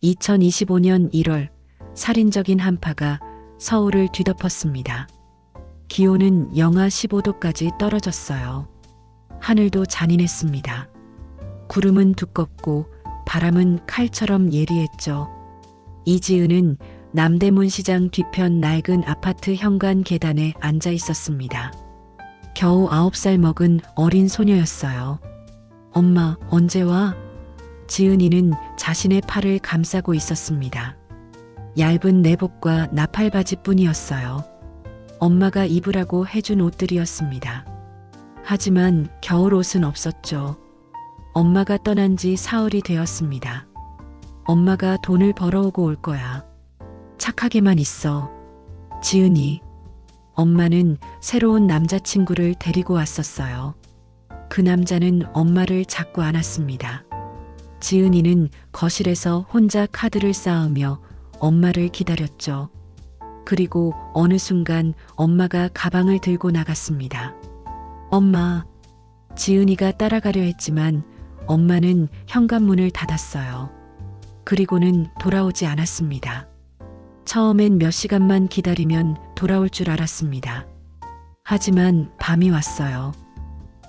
2025년 1월 살인적인 한파가 서울을 뒤덮었습니다. 기온은 영하 15도까지 떨어졌어요. 하늘도 잔인했습니다. 구름은 두껍고 바람은 칼처럼 예리했죠. 이지은은 남대문 시장 뒤편 낡은 아파트 현관 계단에 앉아 있었습니다. 겨우 9살 먹은 어린 소녀였어요. 엄마, 언제 와? 지은이는 자신의 팔을 감싸고 있었습니다. 얇은 내복과 나팔바지뿐이었어요. 엄마가 입으라고 해준 옷들이었습니다. 하지만 겨울 옷은 없었죠. 엄마가 떠난 지 사흘이 되었습니다. 엄마가 돈을 벌어오고 올 거야. 착하게만 있어. 지은이. 엄마는 새로운 남자친구를 데리고 왔었어요. 그 남자는 엄마를 잡고 안았습니다. 지은이는 거실에서 혼자 카드를 쌓으며 엄마를 기다렸죠. 그리고 어느 순간 엄마가 가방을 들고 나갔습니다. 엄마. 지은이가 따라가려 했지만 엄마는 현관문을 닫았어요. 그리고는 돌아오지 않았습니다. 처음엔 몇 시간만 기다리면 돌아올 줄 알았습니다. 하지만 밤이 왔어요.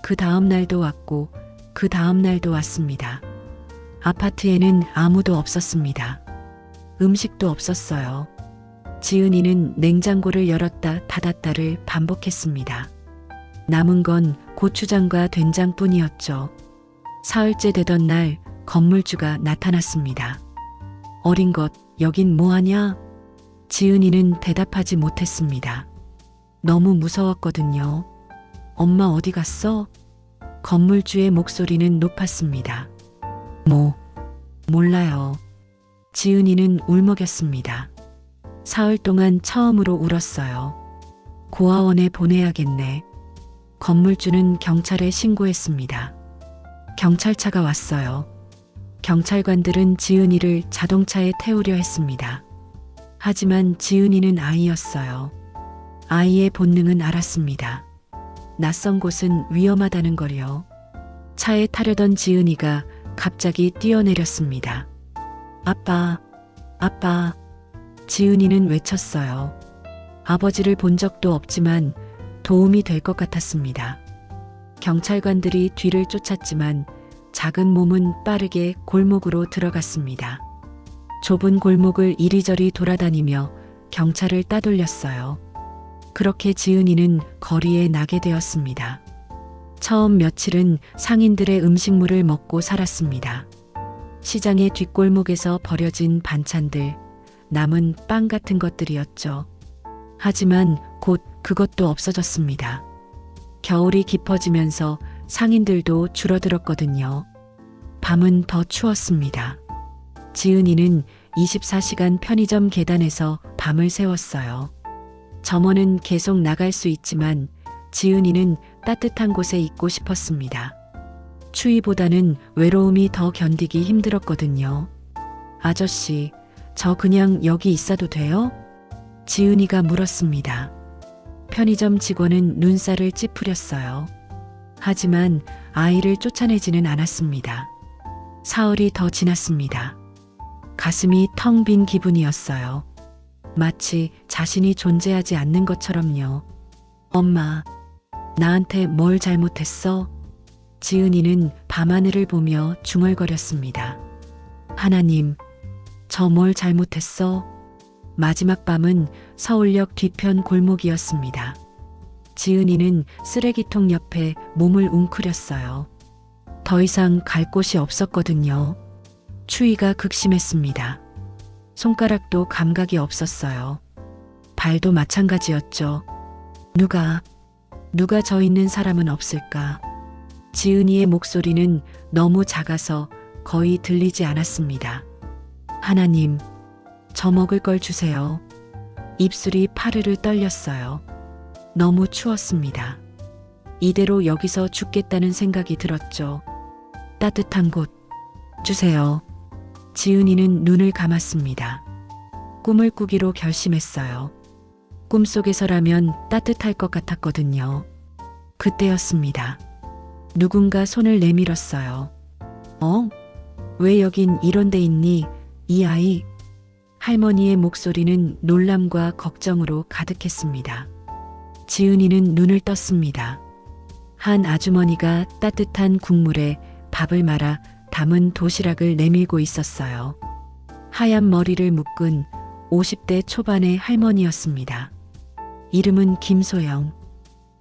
그 다음 날도 왔고 그 다음 날도 왔습니다. 아파트에는 아무도 없었습니다. 음식도 없었어요. 지은이는 냉장고를 열었다 닫았다를 반복했습니다. 남은 건 고추장과 된장뿐이었죠. 사흘째 되던 날 건물주가 나타났습니다. 어린 것, 여긴 뭐하냐? 지은이는 대답하지 못했습니다. 너무 무서웠거든요. 엄마 어디 갔어? 건물주의 목소리는 높았습니다. 몰라요. 지은이는 울먹였습니다. 사흘 동안 처음으로 울었어요. 고아원에 보내야겠네. 건물주는 경찰에 신고했습니다. 경찰차가 왔어요. 경찰관들은 지은이를 자동차에 태우려 했습니다. 하지만 지은이는 아이였어요. 아이의 본능은 알았습니다. 낯선 곳은 위험하다는 걸요. 차에 타려던 지은이가 갑자기 뛰어내렸습니다. 아빠, 아빠. 지은이는 외쳤어요. 아버지를 본 적도 없지만 도움이 될 것 같았습니다. 경찰관들이 뒤를 쫓았지만 작은 몸은 빠르게 골목으로 들어갔습니다. 좁은 골목을 이리저리 돌아다니며 경찰을 따돌렸어요. 그렇게 지은이는 거리에 나게 되었습니다. 처음 며칠은 상인들의 음식물을 먹고 살았습니다. 시장의 뒷골목에서 버려진 반찬들, 남은 빵 같은 것들이었죠. 하지만 곧 그것도 없어졌습니다. 겨울이 깊어지면서 상인들도 줄어들었거든요. 밤은 더 추웠습니다. 지은이는 24시간 편의점 계단에서 밤을 새웠어요. 점원은 계속 나갈 수 있지만 지은이는 따뜻한 곳에 있고 싶었습니다. 추위보다는 외로움이 더 견디기 힘들었거든요. 아저씨, 저 그냥 여기 있어도 돼요? 지은이가 물었습니다. 편의점 직원은 눈살을 찌푸렸어요. 하지만 아이를 쫓아내지는 않았습니다. 사흘이 더 지났습니다. 가슴이 텅 빈 기분이었어요. 마치 자신이 존재하지 않는 것처럼요. 엄마, 나한테 뭘 잘못했어? 지은이는 밤하늘을 보며 중얼거렸습니다. 하나님, 저 뭘 잘못했어? 마지막 밤은 서울역 뒤편 골목이었습니다. 지은이는 쓰레기통 옆에 몸을 웅크렸어요. 더 이상 갈 곳이 없었거든요. 추위가 극심했습니다. 손가락도 감각이 없었어요. 발도 마찬가지였죠. 누가 저 있는 사람은 없을까? 지은이의 목소리는 너무 작아서 거의 들리지 않았습니다. 하나님, 저 먹을 걸 주세요. 입술이 파르르 떨렸어요. 너무 추웠습니다. 이대로 여기서 죽겠다는 생각이 들었죠. 따뜻한 곳 주세요. 지은이는 눈을 감았습니다. 꿈을 꾸기로 결심했어요. 꿈속에서라면 따뜻할 것 같았거든요. 그때였습니다. 누군가 손을 내밀었어요. 왜 여긴 이런 데 있니? 이 아이. 할머니의 목소리는 놀람과 걱정으로 가득했습니다. 지은이는 눈을 떴습니다. 한 아주머니가 따뜻한 국물에 밥을 말아 담은 도시락을 내밀고 있었어요. 하얀 머리를 묶은 50대 초반의 할머니였습니다. 이름은 김소영.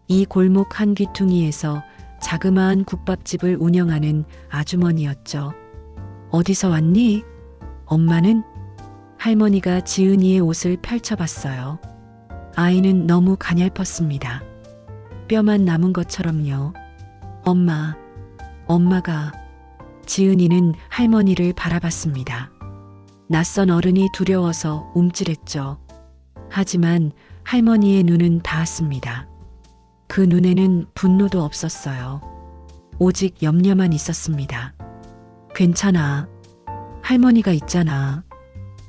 이 골목 한 귀퉁이에서 자그마한 국밥집을 운영하는 아주머니였죠. 어디서 왔니? 엄마는? 할머니가 지은이의 옷을 펼쳐봤어요. 아이는 너무 가냘펐습니다. 뼈만 남은 것처럼요. 엄마가. 지은이는 할머니를 바라봤습니다. 낯선 어른이 두려워서 움찔했죠. 하지만 할머니의 눈은 닿았습니다. 그 눈에는 분노도 없었어요. 오직 염려만 있었습니다. 괜찮아. 할머니가 있잖아.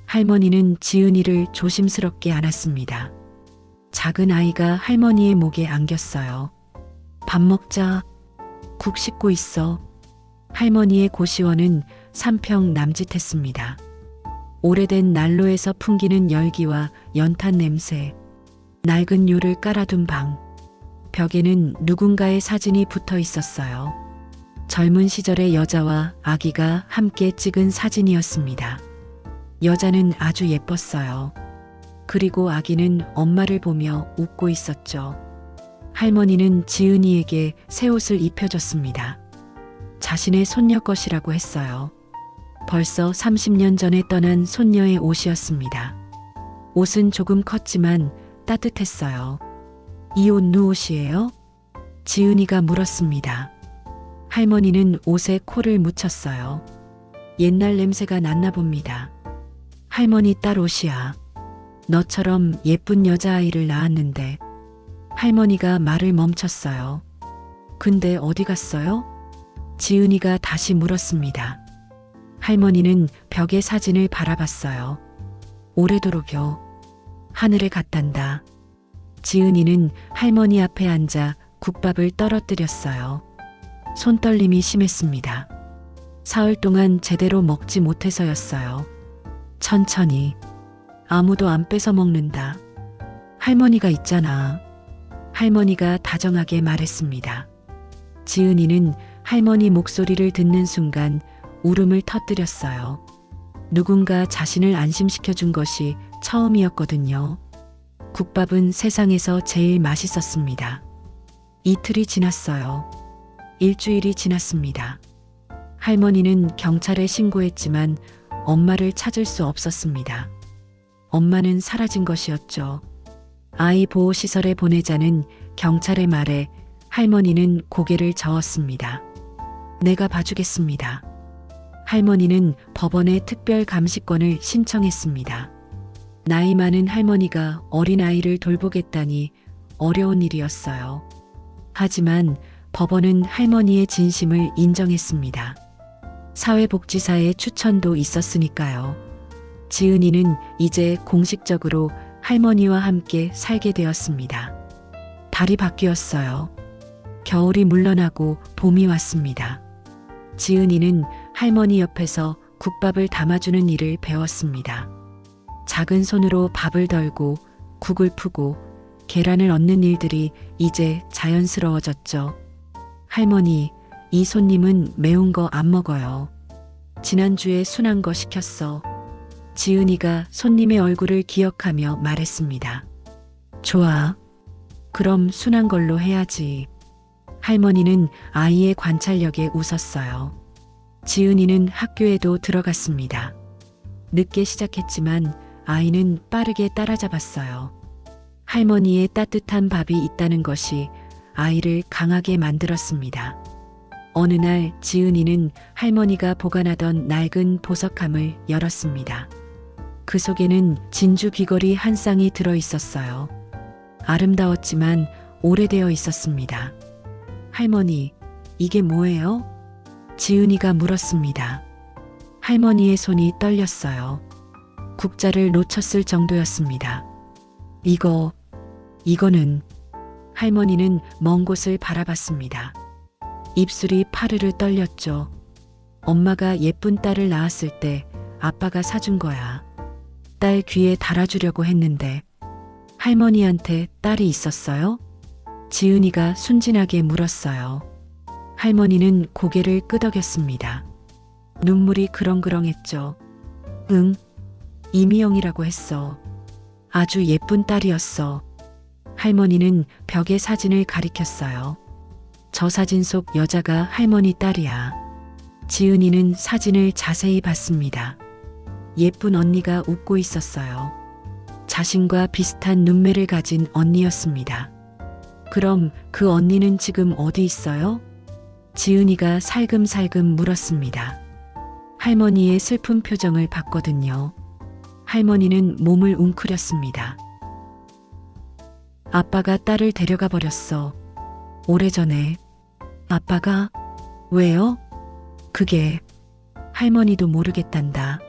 할머니는 지은이를 조심스럽게 안았습니다. 작은 아이가 할머니의 목에 안겼어요. 밥 먹자. 국 씻고 있어. 할머니의 고시원은 3평 남짓했습니다. 오래된 난로에서 풍기는 열기와 연탄 냄새, 낡은 요를 깔아둔 방, 벽에는 누군가의 사진이 붙어 있었어요. 젊은 시절의 여자와 아기가 함께 찍은 사진이었습니다. 여자는 아주 예뻤어요. 그리고 아기는 엄마를 보며 웃고 있었죠. 할머니는 지은이에게 새 옷을 입혀줬습니다. 자신의 손녀 것이라고 했어요. 벌써 30년 전에 떠난 손녀의 옷이었습니다. 옷은 조금 컸지만 따뜻했어요. 이 옷 누 옷이에요? 지은이가 물었습니다. 할머니는 옷에 코를 묻혔어요. 옛날 냄새가 났나 봅니다. 할머니 딸 옷이야. 너처럼 예쁜 여자아이를 낳았는데. 할머니가 말을 멈췄어요. 근데 어디 갔어요? 지은이가 다시 물었습니다. 할머니는 벽의 사진을 바라봤어요. 오래도록요. 하늘에 갔단다. 지은이는 할머니 앞에 앉아 국밥을 떨어뜨렸어요. 손떨림이 심했습니다. 사흘 동안 제대로 먹지 못해서였어요. 천천히. 아무도 안 뺏어 먹는다. 할머니가 있잖아. 할머니가 다정하게 말했습니다. 지은이는 할머니 목소리를 듣는 순간 울음을 터뜨렸어요. 누군가 자신을 안심시켜 준 것이 처음이었거든요. 국밥은 세상에서 제일 맛있었습니다. 이틀이 지났어요. 일주일이 지났습니다. 할머니는 경찰에 신고했지만 엄마를 찾을 수 없었습니다. 엄마는 사라진 것이었죠. 아이 보호시설에 보내자는 경찰의 말에 할머니는 고개를 저었습니다. 내가 봐주겠습니다. 할머니는 법원에 특별 감시권을 신청했습니다. 나이 많은 할머니가 어린아이를 돌보겠다니 어려운 일이었어요. 하지만 법원은 할머니의 진심을 인정했습니다. 사회복지사의 추천도 있었으니까요. 지은이는 이제 공식적으로 할머니와 함께 살게 되었습니다. 달이 바뀌었어요. 겨울이 물러나고 봄이 왔습니다. 지은이는 할머니 옆에서 국밥을 담아주는 일을 배웠습니다. 작은 손으로 밥을 덜고 국을 푸고 계란을 얻는 일들이 이제 자연스러워졌죠. 할머니, 이 손님은 매운 거 안 먹어요. 지난주에 순한 거 시켰어. 지은이가 손님의 얼굴을 기억하며 말했습니다. 좋아. 그럼 순한 걸로 해야지. 할머니는 아이의 관찰력에 웃었어요. 지은이는 학교에도 들어갔습니다. 늦게 시작했지만 아이는 빠르게 따라잡았어요. 할머니의 따뜻한 밥이 있다는 것이 아이를 강하게 만들었습니다. 어느 날 지은이는 할머니가 보관하던 낡은 보석함을 열었습니다. 그 속에는 진주 귀걸이 한 쌍이 들어 있었어요. 아름다웠지만 오래되어 있었습니다. 할머니, 이게 뭐예요? 지은이가 물었습니다. 할머니의 손이 떨렸어요. 국자를 놓쳤을 정도였습니다. 이거는. 할머니는 먼 곳을 바라봤습니다. 입술이 파르르 떨렸죠. 엄마가 예쁜 딸을 낳았을 때 아빠가 사준 거야. 딸 귀에 달아주려고 했는데. 할머니한테 딸이 있었어요? 지은이가 순진하게 물었어요. 할머니는 고개를 끄덕였습니다. 눈물이 그렁그렁했죠. 응, 이미영이라고 했어. 아주 예쁜 딸이었어. 할머니는 벽에 사진을 가리켰어요. 저 사진 속 여자가 할머니 딸이야. 지은이는 사진을 자세히 봤습니다. 예쁜 언니가 웃고 있었어요. 자신과 비슷한 눈매를 가진 언니였습니다. 그럼 그 언니는 지금 어디 있어요? 지은이가 살금살금 물었습니다. 할머니의 슬픈 표정을 봤거든요. 할머니는 몸을 웅크렸습니다. 아빠가 딸을 데려가 버렸어. 오래전에. 아빠가? 왜요? 그게 할머니도 모르겠단다.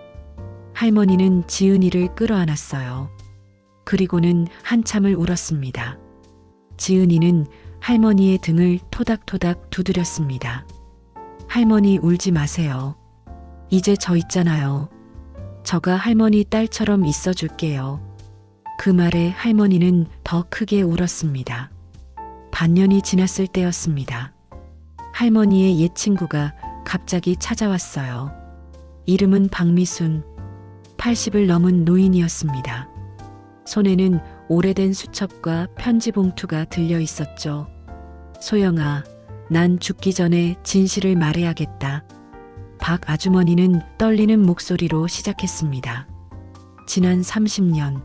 할머니는 지은이를 끌어안았어요. 그리고는 한참을 울었습니다. 지은이는 할머니의 등을 토닥토닥 두드렸습니다. 할머니 울지 마세요. 이제 저 있잖아요. 저가 할머니 딸처럼 있어줄게요. 그 말에 할머니는 더 크게 울었습니다. 반년이 지났을 때였습니다. 할머니의 옛 친구가 갑자기 찾아왔어요. 이름은 박미순. 80을 넘은 노인이었습니다. 손에는 오래된 수첩과 편지 봉투가 들려 있었죠. 소영아, 난 죽기 전에 진실을 말해야겠다. 박 아주머니는 떨리는 목소리로 시작했습니다. 지난 30년,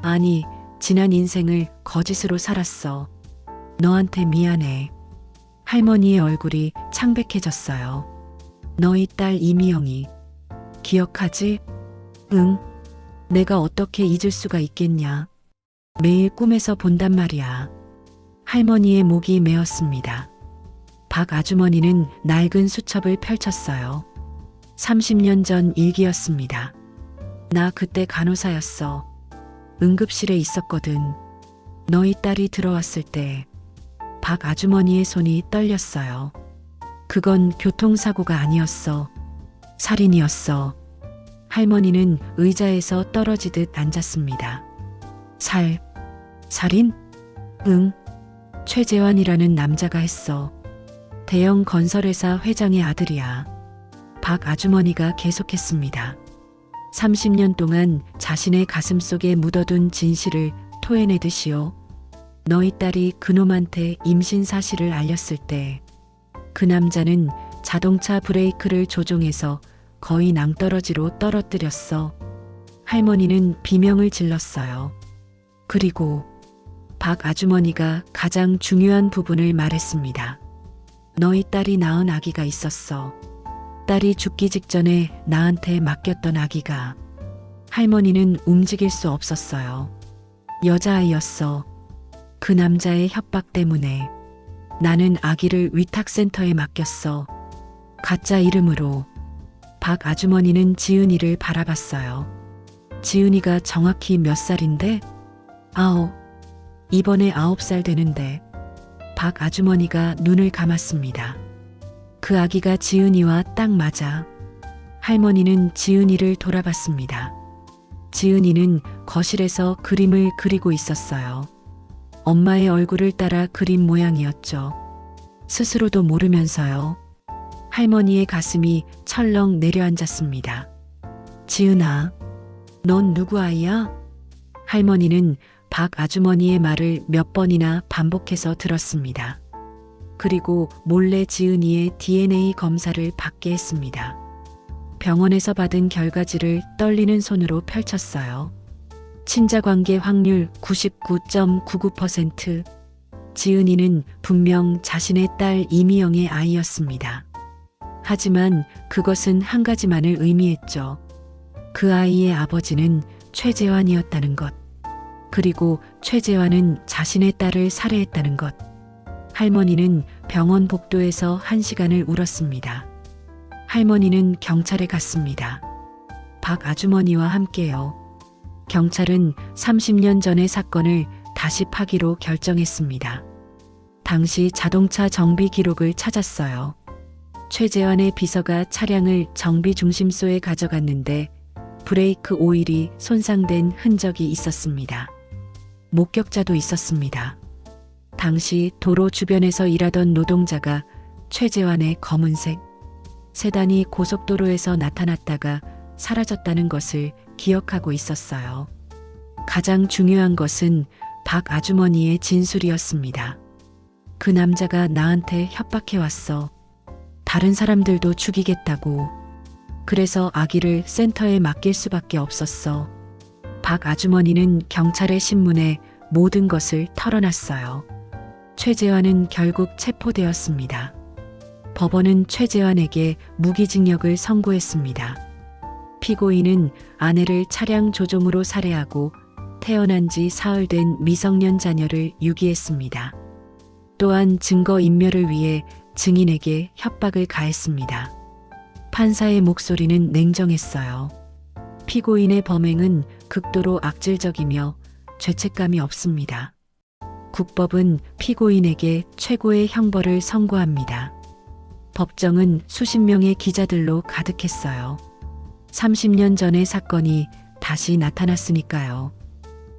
아니, 지난 인생을 거짓으로 살았어. 너한테 미안해. 할머니의 얼굴이 창백해졌어요. 너희 딸 이미영이. 기억하지? 응. 내가 어떻게 잊을 수가 있겠냐. 매일 꿈에서 본단 말이야. 할머니의 목이 메었습니다. 박 아주머니는 낡은 수첩을 펼쳤어요. 30년 전 일기였습니다. 나 그때 간호사였어. 응급실에 있었거든. 너희 딸이 들어왔을 때 박 아주머니의 손이 떨렸어요. 그건 교통사고가 아니었어. 살인이었어. 할머니는 의자에서 떨어지듯 앉았습니다. 살인? 응. 최재환이라는 남자가 했어. 대형 건설회사 회장의 아들이야. 박 아주머니가 계속했습니다. 30년 동안 자신의 가슴 속에 묻어둔 진실을 토해내듯이요. 너희 딸이 그놈한테 임신 사실을 알렸을 때 그 남자는 자동차 브레이크를 조종해서 거의 낭떠러지로 떨어뜨렸어. 할머니는 비명을 질렀어요. 그리고 박 아주머니가 가장 중요한 부분을 말했습니다. 너희 딸이 낳은 아기가 있었어. 딸이 죽기 직전에 나한테 맡겼던 아기가. 할머니는 움직일 수 없었어요. 여자아이였어. 그 남자의 협박 때문에 나는 아기를 위탁센터에 맡겼어. 가짜 이름으로. 박 아주머니는 지은이를 바라봤어요. 지은이가 정확히 몇 살인데? 9. 이번에 9살 되는데. 박 아주머니가 눈을 감았습니다. 그 아기가 지은이와 딱 맞아. 할머니는 지은이를 돌아봤습니다. 지은이는 거실에서 그림을 그리고 있었어요. 엄마의 얼굴을 따라 그린 모양이었죠. 스스로도 모르면서요. 할머니의 가슴이 철렁 내려앉았습니다. 지은아, 넌 누구 아이야? 할머니는 박 아주머니의 말을 몇 번이나 반복해서 들었습니다. 그리고 몰래 지은이의 DNA 검사를 받게 했습니다. 병원에서 받은 결과지를 떨리는 손으로 펼쳤어요. 친자관계 확률 99.99%. 지은이는 분명 자신의 딸 이미영의 아이였습니다. 하지만 그것은 한 가지만을 의미했죠. 그 아이의 아버지는 최재환이었다는 것. 그리고 최재환은 자신의 딸을 살해했다는 것. 할머니는 병원 복도에서 1시간을 울었습니다. 할머니는 경찰에 갔습니다. 박 아주머니와 함께요. 경찰은 30년 전의 사건을 다시 파기로 결정했습니다. 당시 자동차 정비 기록을 찾았어요. 최재환의 비서가 차량을 정비 중심소에 가져갔는데 브레이크 오일이 손상된 흔적이 있었습니다. 목격자도 있었습니다. 당시 도로 주변에서 일하던 노동자가 최재환의 검은색 세단이 고속도로에서 나타났다가 사라졌다는 것을 기억하고 있었어요. 가장 중요한 것은 박 아주머니의 진술이었습니다. 그 남자가 나한테 협박해 왔어. 다른 사람들도 죽이겠다고. 그래서 아기를 센터에 맡길 수밖에 없었어. 박 아주머니는 경찰의 신문에 모든 것을 털어놨어요. 최재환은 결국 체포되었습니다. 법원은 최재환에게 무기징역을 선고했습니다. 피고인은 아내를 차량 조종으로 살해하고 태어난 지 사흘 된 미성년 자녀를 유기했습니다. 또한 증거인멸을 위해 증인에게 협박을 가했습니다. 판사의 목소리는 냉정했어요. 피고인의 범행은 극도로 악질적이며 죄책감이 없습니다. 국법은 피고인에게 최고의 형벌을 선고합니다. 법정은 수십 명의 기자들로 가득했어요. 30년 전의 사건이 다시 나타났으니까요.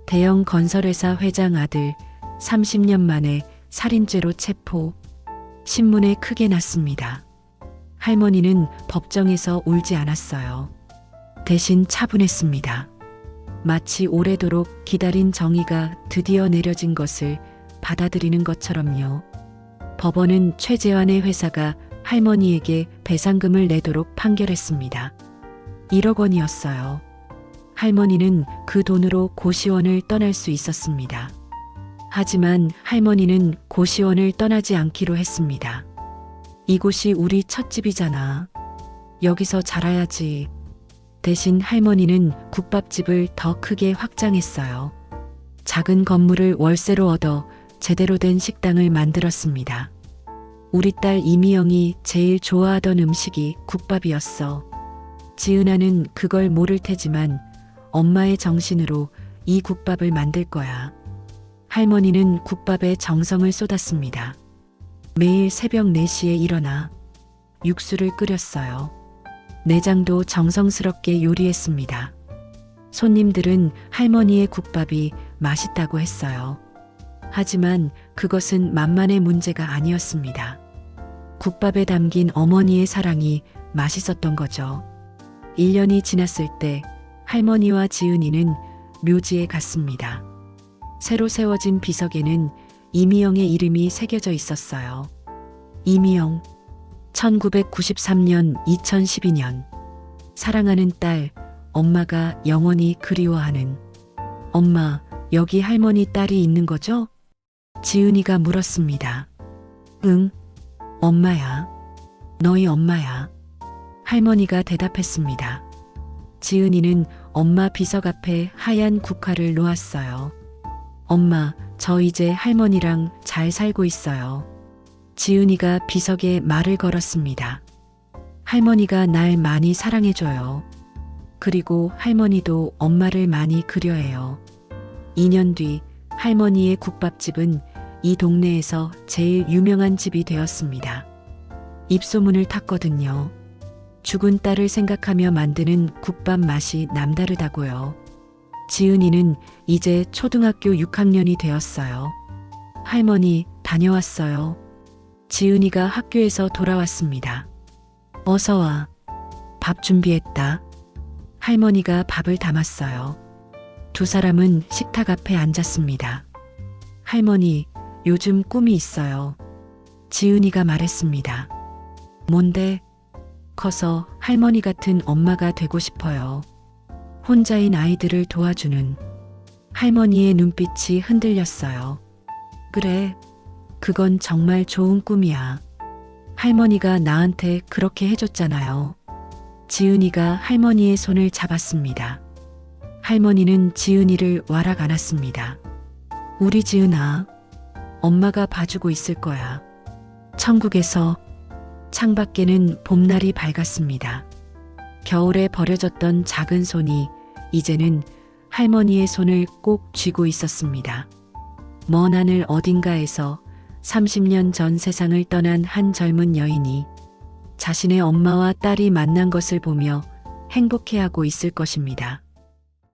대형 건설회사 회장 아들 30년 만에 살인죄로 체포. 신문에 크게 났습니다. 할머니는 법정에서 울지 않았어요. 대신 차분했습니다. 마치 오래도록 기다린 정의가 드디어 내려진 것을 받아들이는 것처럼요. 법원은 최재환의 회사가 할머니에게 배상금을 내도록 판결했습니다. 1억 원이었어요. 할머니는 그 돈으로 고시원을 떠날 수 있었습니다. 하지만 할머니는 고시원을 떠나지 않기로 했습니다. 이곳이 우리 첫 집이잖아. 여기서 자라야지. 대신 할머니는 국밥집을 더 크게 확장했어요. 작은 건물을 월세로 얻어 제대로 된 식당을 만들었습니다. 우리 딸 이미영이 제일 좋아하던 음식이 국밥이었어. 지은아는 그걸 모를 테지만 엄마의 정신으로 이 국밥을 만들 거야. 할머니는 국밥에 정성을 쏟았습니다. 매일 새벽 4시에 일어나 육수를 끓였어요. 내장도 정성스럽게 요리했습니다. 손님들은 할머니의 국밥이 맛있다고 했어요. 하지만 그것은 만만의 문제가 아니었습니다. 국밥에 담긴 어머니의 사랑이 맛있었던 거죠. 1년이 지났을 때 할머니와 지은이는 묘지에 갔습니다. 새로 세워진 비석에는 이미영의 이름이 새겨져 있었어요. 이미영, 1993년 2012년. 사랑하는 딸, 엄마가 영원히 그리워하는. 엄마, 여기 할머니 딸이 있는 거죠? 지은이가 물었습니다. 응, 엄마야. 너희 엄마야. 할머니가 대답했습니다. 지은이는 엄마 비석 앞에 하얀 국화를 놓았어요. 엄마, 저 이제 할머니랑 잘 살고 있어요. 지은이가 비석에 말을 걸었습니다. 할머니가 날 많이 사랑해줘요. 그리고 할머니도 엄마를 많이 그려해요. 2년 뒤 할머니의 국밥집은 이 동네에서 제일 유명한 집이 되었습니다. 입소문을 탔거든요. 죽은 딸을 생각하며 만드는 국밥 맛이 남다르다고요. 지은이는 이제 초등학교 6학년이 되었어요. 할머니, 다녀왔어요. 지은이가 학교에서 돌아왔습니다. 어서 와. 밥 준비했다. 할머니가 밥을 담았어요. 두 사람은 식탁 앞에 앉았습니다. 할머니, 요즘 꿈이 있어요. 지은이가 말했습니다. 뭔데? 커서 할머니 같은 엄마가 되고 싶어요. 혼자인 아이들을 도와주는. 할머니의 눈빛이 흔들렸어요. 그래, 그건 정말 좋은 꿈이야. 할머니가 나한테 그렇게 해줬잖아요. 지은이가 할머니의 손을 잡았습니다. 할머니는 지은이를 와락 안았습니다. 우리 지은아, 엄마가 봐주고 있을 거야. 천국에서. 창밖에는 봄날이 밝았습니다. 겨울에 버려졌던 작은 손이 이제는 할머니의 손을 꼭 쥐고 있었습니다. 먼 하늘 어딘가에서 30년 전 세상을 떠난 한 젊은 여인이 자신의 엄마와 딸이 만난 것을 보며 행복해하고 있을 것입니다.